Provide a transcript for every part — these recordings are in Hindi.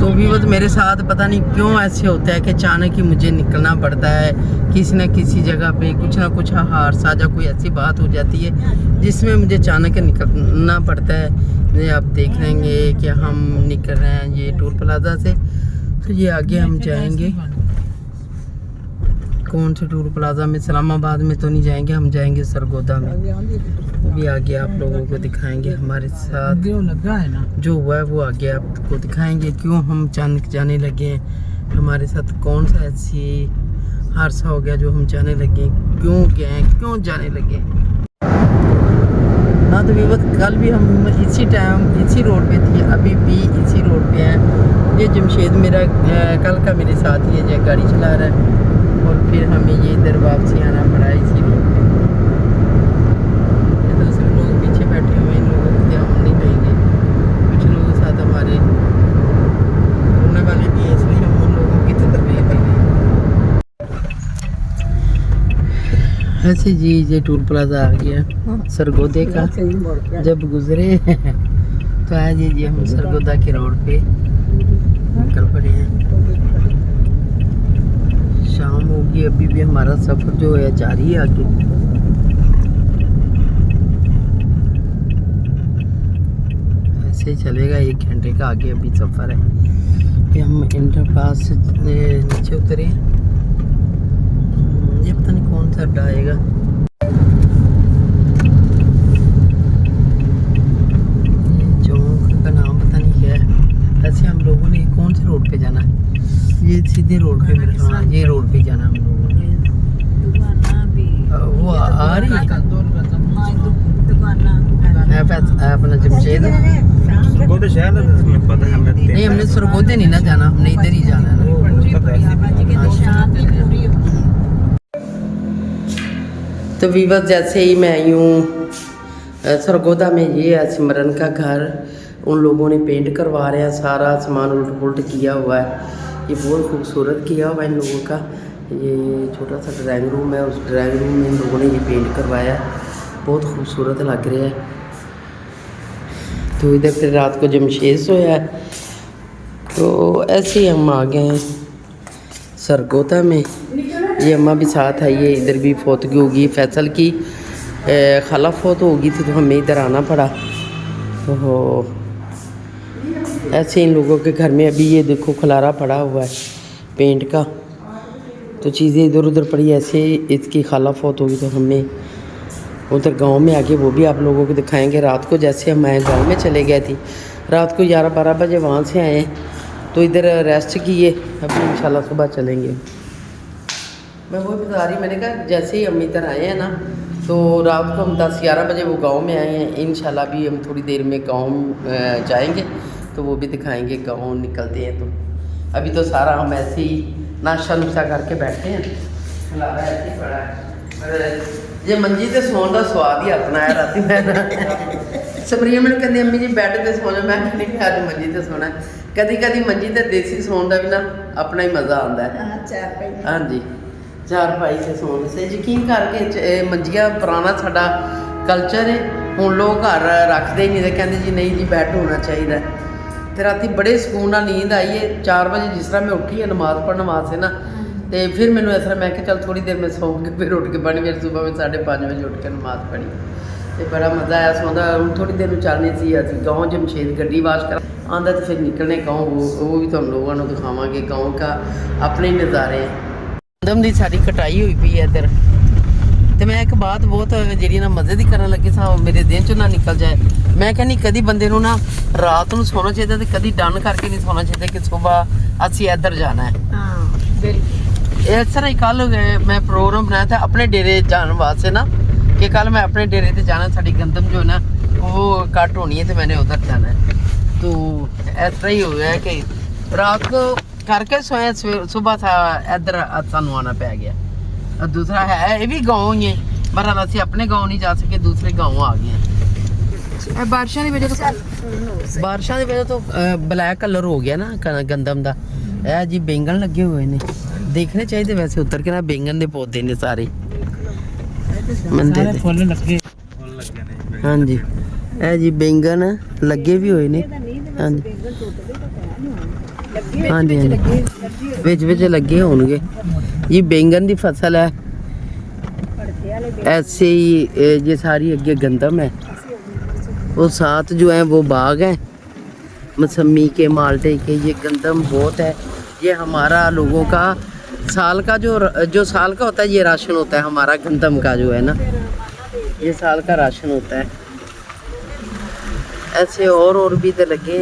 तो भी वो मेरे साथ पता नहीं क्यों ऐसे होता है कि अचानक ही मुझे निकलना पड़ता है। किसी न किसी जगह पे कुछ ना कुछ हादसा या कोई ऐसी बात हो जाती है जिसमें मुझे अचानक निकलना पड़ता है। ये आप देख लेंगे कि हम निकल रहे हैं ये टूर प्लाजा से। तो ये आगे हम जाएंगे कौन से टूर प्लाजा में, इस्लामाबाद में तो नहीं जाएंगे, हम जाएंगे सरगोदा में। वो भी आगे आप लोगों को दिखाएंगे हमारे साथ लगा है ना जो हुआ है, वो आगे आपको दिखाएंगे क्यों हम अचानक जाने लगे हैं, हमारे साथ कौन सा ऐसी हादसा हो गया जो हम जाने लगे, क्यों गए, क्यों जाने लगे। हाँ तो विवत कल भी हम इसी टाइम इसी रोड पे थे, अभी भी इसी रोड पे हैं। ये जमशेद मेरा कल का मेरे साथ ही है जो गाड़ी चला रहा है, और फिर हमें ये इधर वापसी आना पड़ा इसी रोड पे। ये दूसरे लोग पीछे बैठे हुए, इन लोगों को ध्यान नहीं देंगे, कुछ लोगों के साथ हमारे रोने वाले भी हैं, इसलिए हम उन लोगों की तरबियत दे रहे हैं। ऐसे जी ये टूल प्लाजा आ गया सरगोदे का। जब गुजरे तो आज ये हम सरगोदा के रोड पे निकल पड़े हैं। शाम होगी, अभी भी हमारा सफर जो है जारी है आगे। ऐसे ही चलेगा, 1 घंटे का आगे अभी सफर है। ये हम इंटरपास से नीचे उतरे, ये पता नहीं कौन सा अड्डा आएगा। चौक का नाम पता नहीं क्या है। ऐसे हम लोगों ने कौन से रोड पे जाना है, ये सीधे रोड पे मेरे ख्याल, ये रोड पे जाना हम लोगों ने। वो आ रही है अपना जमशेद नहीं, हमने सरगोदे नहीं ना जाना, हमने इधर ही जाना है ना। तो वीवर जैसे ही मैं यूँ सरगोदा में, ये है सिमरन का घर, उन लोगों ने पेंट करवा रहे हैं, सारा सामान उल्ट पुल्ट किया हुआ है। ये बहुत खूबसूरत किया हुआ है इन लोगों का। ये छोटा सा ड्राइंग रूम है, उस ड्राइंग रूम में इन लोगों ने ये पेंट करवाया है, बहुत खूबसूरत लग रहा है। तो इधर फिर रात को जमशेद सोया है। तो ऐसे ही हम आ गए हैं सरगोदा में। ये अम्मा भी साथ आई है, इधर भी फौतगी होगी, फैसल की खाला फौत होगी थी तो हमें इधर आना पड़ा। तो ऐसे इन लोगों के घर में अभी ये देखो खलारा पड़ा हुआ है पेंट का, तो चीज़ें इधर उधर पड़ी। ऐसे इसकी खाला फौत होगी तो हमें उधर गांव में आके वो भी आप लोगों को दिखाएंगे। रात को जैसे हम आए गांव में चले गए थे, रात को 11-12 बजे वहाँ से आए तो इधर रेस्ट किए, अभी इंशाल्लाह सुबह चलेंगे। मैं वो बता रही, मैंने कहा जैसे ही हम इधर आए हैं ना, तो रात को हम 10-11 बजे वो गांव में आए हैं। इंशाल्लाह भी हम थोड़ी देर में गांव जाएंगे तो वो भी दिखाएंगे गांव निकलते हैं। तो अभी तो सारा हम ऐसे ही नाश्ता नुश्ता करके बैठे हैं, खिलारा ऐसे ही पड़ा है। ये मंजी ते सोने का स्वाद ही अपना है। रात मैं सबरिया मैंने कहती अम्मी जी बैड ते सोना, मैं नहीं अज मंजी ते सोना। कदी कदी मंजी ते देसी सोने का भी ना अपना ही मज़ा आता है। हाँ जी, चारपाई से सोने से यकीन करके मंजिया पुराना साडा कल्चर है। हुण लोग घर रखते ही नहीं, तो कहते जी नहीं जी बैड होना चाहिए। तो रात बड़े सुकून नींद आई है। 4 बजे जिस तरह मैं उठी है नमाज़ पढ़ने वास्ते ना, तो फिर मैंने इस तरह मैं चल थोड़ी देर में सौ के फिर उठ के पढ़ी। फिर सुबह में 5:30 बजे उठ के नमाज़ पढ़ी, तो बड़ा मज़ा आया सौंदा। हम थोड़ी देर में चलनी सी अभी गाँव जमशेद गड्डी वाश कर आंदा, तो फिर निकलने गाँव वो भी तुम लोगों को दिखावांगे। गाँव का अपने ही नज़ारे हैं। गंदम की सारी कटाई हुई पई है इधर। तो मैं एक बात बहुत जी ना मज़े की करन लगी सा, मेरे दिन चो ना निकल जाए। मैं कहनी कभी बंदे को ना रात को सोना चाहिए, तो कभी डन करके नहीं सोना चाहिए कि सुबह असी इधर जाना है। इस तरह ही कल मैं प्रोग्राम बनाया था अपने डेरे जाने वास्ते ना, कि कल मैं अपने डेरे से जाना, साड़ी गंदम जो है ना वो कट होनी है, तो मैंने उधर जाना है। तो इस तरह ही हो गया कि रात को करके सोया, सुबह इधर सानू आना पै गया। और दूसरा है ये भी गाँव ही है, पर असी अपने गाँव नहीं जा सके, दूसरे गाँव आ गए। बारिशों की वजह तो ब्लैक कलर हो गया ना गंदम का। यह जी बैंगन लगे हुए ने, देखने चाहिए वैसे उतर के ना, बैंगन के पौधे ने सारे। ਮੰਦੇ ਤੇ ਫੁੱਲ ਲੱਗੇ ਹਾਂਜੀ ਇਹ ਜੀ ਬੈਂਗਣ ਲੱਗੇ ਵੀ ਹੋਏ ਨੇ ਹਾਂਜੀ ਹਾਂਜੀ ਹਾਂਜੀ ਵਿੱਚ ਲੱਗੇ ਹੋਣਗੇ ये बैंगन की फसल है ऐसे ही ये सारी अगे गंदम है वो साथ जो है वो बाग है मौसमी के माल्टे के ये गंदम बहुत है ये हमारा लोगों का साल का जो साल का होता है ये राशन होता है हमारा गंदम का जो है ना ये साल का राशन होता है ऐसे और भी तो लगे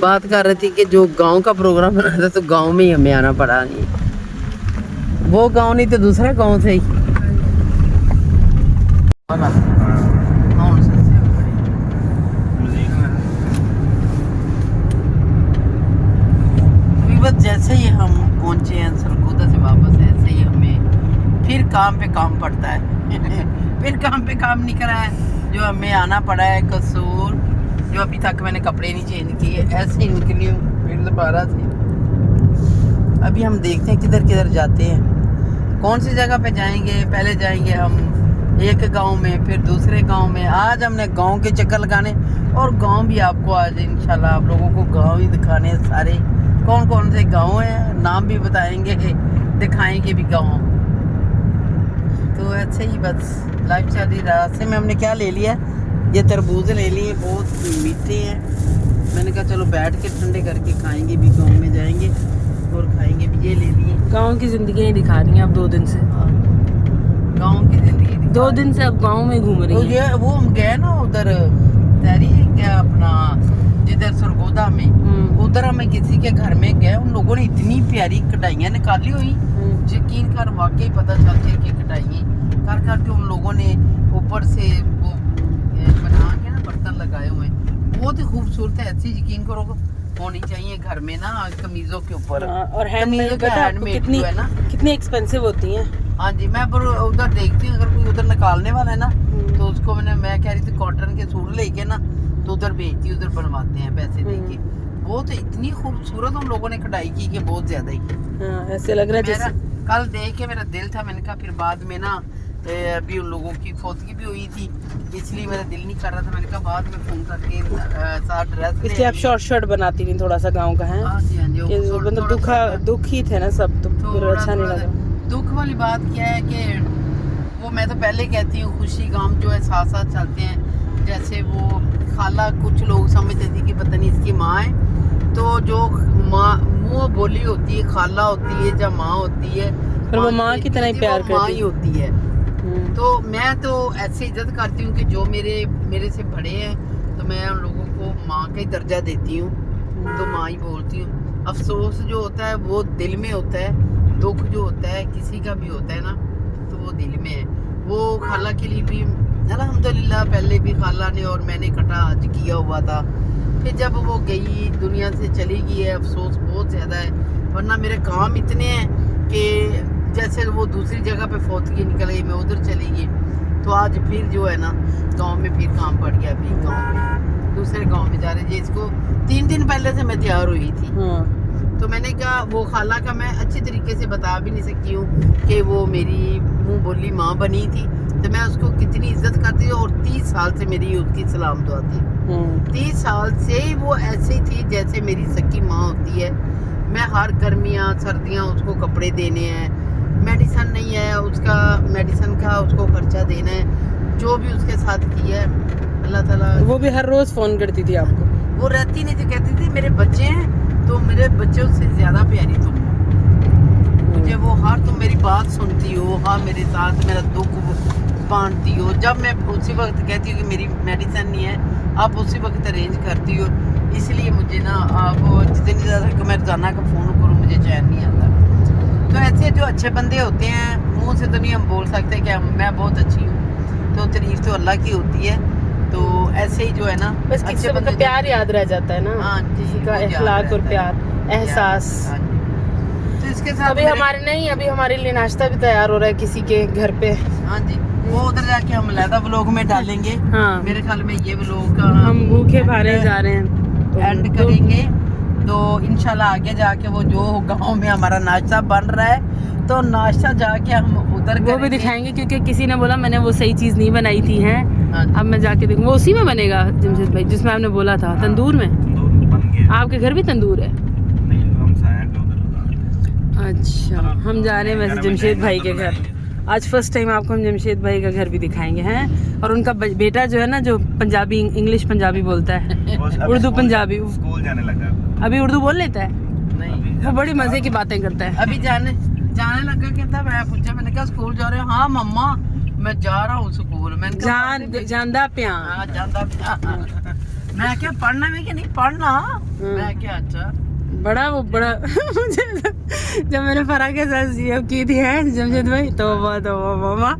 बात कर रही थी कि जो गांव का प्रोग्राम बना था तो गांव में ही हमें आना पड़ा नहीं वो गांव नहीं तो दूसरा गांव से ही बस जैसे ही हम पहुंचे हैं सरगोदा से वापस ऐसे ही हमें फिर काम पे काम पड़ता है फिर काम पे काम नहीं करा है जो हमें आना पड़ा है कसूर जो अभी तक मैंने कपड़े नहीं चेंज किए ऐसे ही निकली हूँ फिर दोबारा से अभी हम देखते हैं किधर किधर जाते हैं कौन सी जगह पे जाएंगे पहले जाएंगे हम एक गांव में फिर दूसरे गांव में आज हमने गांव के चक्कर लगाने और गांव भी आपको आज इंशाल्लाह आप लोगों को गांव ही दिखाने सारे कौन कौन से गांव हैं नाम भी बताएंगे दिखाएंगे भी गांव तो ऐसे ही बस लाइफ चल रही रास्ते में हमने क्या ले लिया ये तरबूज ले लिए बहुत मीठे हैं मैंने कहा चलो बैठ के ठंडे करके खाएंगे भी गाँव में जाएंगे और खाएंगे भी ये ले लिए गांव की जिंदगी दिखा रही हैं आप 2 दिन से गांव की जिंदगी 2 दिन से अब गांव में घूम रही तो हैं ये वो हम गए ना उधर तैरी क्या अपना जिधर सरगोदा में उधर हमें किसी के घर में गए उन लोगों ने इतनी प्यारी कढ़ाइयाँ निकाली हुई यकीन कर वाकई पता चलती है कि कढ़ाई कर करके उन लोगों ने ऊपर से वो बना के ना बर्तन लगाए हुए बहुत ही खूबसूरत है ऐसी यकीन करो होनी चाहिए घर में ना कमीजों के ऊपर और हैंडमेड कितनी है ना कितनी एक्सपेंसिव होती हैं हाँ जी मैं पर उधर देखती हूँ अगर कोई उधर निकालने वाला है ना तो उसको मैं कह रही थी कॉटन के सूट लेके ना तो उधर भेजती उधर बनवाते हैं पैसे देके बहुत इतनी खूबसूरत उन लोगों ने कढ़ाई की कि बहुत ज्यादा ही ऐसे लग रहा है जैसे कल देख के मेरा दिल था मैंने कहा फिर बाद में ना अभी उन लोगों की फौतगी भी हुई थी इसलिए मेरा दिल नहीं कर रहा था मैंने कहा बाद में फोन करके साथ ड्रेस इसलिए आप शॉर्ट बनाती नहीं थोड़ा सा गांव का है मतलब दुख ही थे ना सब तो फिर अच्छा नहीं लगा दुख वाली बात क्या है कि वो मैं तो पहले कहती हूँ खुशी गम जो है साथ साथ चलते हैं जैसे वो खाला कुछ लोग समझते थे कि पता नहीं इसकी माँ है तो जो माँ मुँह बोली होती है खाला होती है या माँ होती है पर वो माँ की तरह ही प्यार करती है माँ ही होती है तो मैं तो ऐसे इज्जत करती हूँ कि जो मेरे से बड़े हैं तो मैं उन लोगों को माँ का ही दर्जा देती हूँ तो माँ ही बोलती हूँ अफसोस जो होता है वो दिल में होता है दुख जो होता है किसी का भी होता है ना तो वो दिल में है वो खाला के लिए भी अल्हम्दुलिल्लाह पहले भी खाला ने और मैंने इकट्ठा हज किया हुआ था फिर जब वो गई दुनिया से चली गई है अफसोस बहुत ज़्यादा है वरना मेरे काम इतने हैं कि जैसे वो दूसरी जगह पे फौतगी निकल गई मैं उधर चली गई तो आज फिर जो है ना गांव में फिर काम पड़ गया अभी गांव में दूसरे गांव में जा रहे थे इसको 3 दिन पहले से मैं तैयार हुई थी तो मैंने कहा वो खाला का मैं अच्छी तरीके से बता भी नहीं सकती हूँ कि वो मेरी मुंह बोली माँ बनी थी तो मैं उसको कितनी इज्जत करती हूँ और 30 साल से मेरी उसकी सलाम दुआ थी 30 साल से वो ऐसी थी जैसे मेरी सच्ची माँ होती है मैं हर गर्मियाँ सर्दियाँ उसको कपड़े देने हैं मेडिसिन नहीं है उसका मेडिसिन का उसको खर्चा देना है जो भी उसके साथ किया है अल्लाह ताला वो भी हर रोज़ फ़ोन करती थी आपको वो रहती नहीं थी कहती थी मेरे बच्चे हैं तो मेरे बच्चों से ज़्यादा प्यारी तुम मुझे वो हर तुम मेरी बात सुनती हो हाँ मेरे साथ मेरा दुख बांटती हो जब मैं उसी वक्त कहती हूँ कि मेरी मेडिसिन नहीं है आप उसी वक्त अरेंज करती हो इसलिए मुझे ना आप जितनी ज़्यादा कि मैं रोज़ाना का फ़ोन करूँ मुझे चैन नहीं आता तो ऐसे जो अच्छे बंदे होते हैं मुँह से तो नहीं हम बोल सकते कि मैं बहुत अच्छी हूँ तो तारीफ तो अल्लाह की होती है तो ऐसे ही जो है ना बस किसी का प्यार याद रह जाता है ना हाँ किसी का इखलाक और प्यार एहसास तो इसके साथ अभी हमारे लिए नाश्ता भी तैयार हो रहा है किसी के घर पे हाँ जी वो उधर जाके हम अलग व्लॉग में डालेंगे हाँ मेरे ख्याल में ये व्लॉग का हम भूखे भारे जा रहे हैं एंड करेंगे तो इंशाल्लाह आगे जाके वो जो गांव में हमारा नाश्ता बन रहा है तो नाश्ता जाके हम उधर वो भी दिखाएंगे, क्योंकि किसी ने बोला मैंने वो सही चीज़ नहीं बनाई थी हैं। हाँ जी। अब मैं जाके देखूँ, वो उसी में बनेगा जमशेद भाई जिसमें आपने बोला था, तंदूर में। बन गया। आपके घर भी तंदूर है? नहीं, हम साया का उधर। अच्छा, हम जा रहे हैं वैसे जमशेद भाई के घर। आज फर्स्ट टाइम आपको हम जमशेद भाई का घर भी दिखाएंगे हैं। और उनका बेटा जो है ना, जो पंजाबी इंग्लिश पंजाबी बोलता है, उर्दू पंजाबी, स्कूल जाने लगा। अभी उर्दू बोल लेता है। नहीं, वो बड़ी मजे की बातें करता है। अभी जाने लगा। कहता मैं पूछा, मैंने कहा स्कूल जा रहे हो? हाँ मम्मा मैं जा रहा हूँ स्कूल। मैंने कहा जानदा प्या। हाँ जाता पिया। मैं क्या पढ़ना में कि नहीं पढ़ना? मैं क्या अच्छा बड़ा मुझे जब मैंने फरा के साथ सीएफ की थी है जमशेद भाई, तो मामा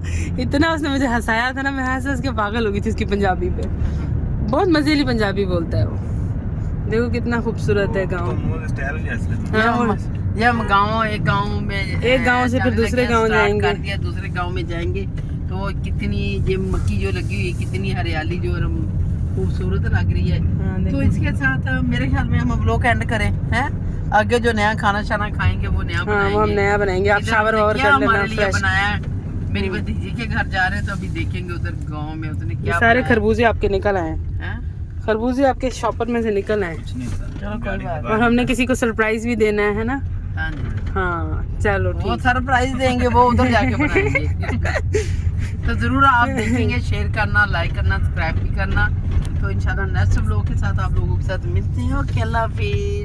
इतना उसने मुझे हंसाया था ना, मैं हंस के पागल हो गई थी उसकी पंजाबी पे। बहुत मजेली पंजाबी बोलता है वो। देखो कितना खूबसूरत है गाँव। ये हम एक गांव से फिर दूसरे गांव जाएंगे। दूसरे गांव में जाएंगे तो कितनी ये मक्की जो लगी हुई है, कितनी हरियाली जो खूबसूरत लग रही है। तो इसके साथ मेरे ख्याल में हम व्लॉग एंड करें हैं। आगे जो नया खाना शाना खाएंगे वो नया बनाएंगे। वो हम नया बनाएंगे। आप शावर और कर लेना फ्रेश। बनाया है मेरी भतीजी के घर जा रहे हैं तो अभी देखेंगे उधर गांव में उसने क्या सारे खरबूजे आपके निकल आए हैं। खरबूजे आपके शॉपर में से निकल आए। चलो कोई बात। और हमने किसी को सरप्राइज भी देना है ना। हाँ जी, हाँ चलो वो ठीक। सरप्राइज देंगे, वो उधर जाके बनाएंगे। तो जरूर आप देखेंगे, शेयर करना, लाइक करना, सब्सक्राइब भी करना। तो इंशाल्लाह नेक्स्ट व्लॉग के साथ आप लोगों के साथ मिलते हैं। ओके, अल्लाह हाफिज़।